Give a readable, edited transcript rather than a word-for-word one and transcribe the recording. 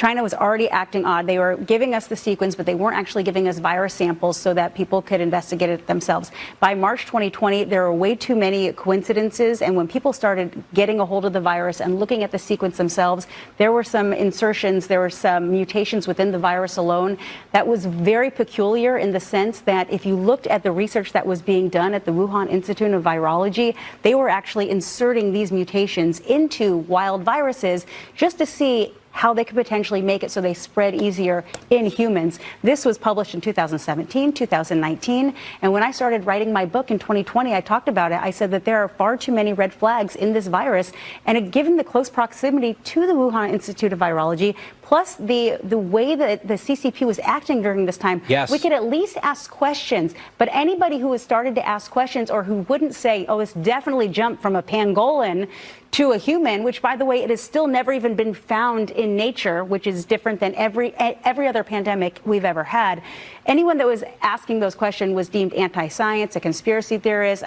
China was already acting odd. They were giving us the sequence, but they weren't actually giving us virus samples so that people could investigate it themselves. By March 2020, there were way too many coincidences, and when people started getting a hold of the virus and looking at the sequence themselves, there were some insertions, there were some mutations within the virus alone that was very peculiar in the sense that if you looked at the research that was being done at the Wuhan Institute of Virology, they were actually inserting these mutations into wild viruses just to see how they could potentially make it so they spread easier in humans. This was published in 2017, 2019. And when I started writing my book in 2020, I talked about it. I said that there are far too many red flags in this virus. And given the close proximity to the Wuhan Institute of Virology, plus the way that the CCP was acting during this time, we could at least ask questions. But anybody who has started to ask questions or who wouldn't say, oh, it's definitely jumped from a pangolin to a human, which, by the way, it has still never even been found in nature, which is different than every other pandemic we've ever had. Anyone that was asking those questions was deemed anti-science, a conspiracy theorist.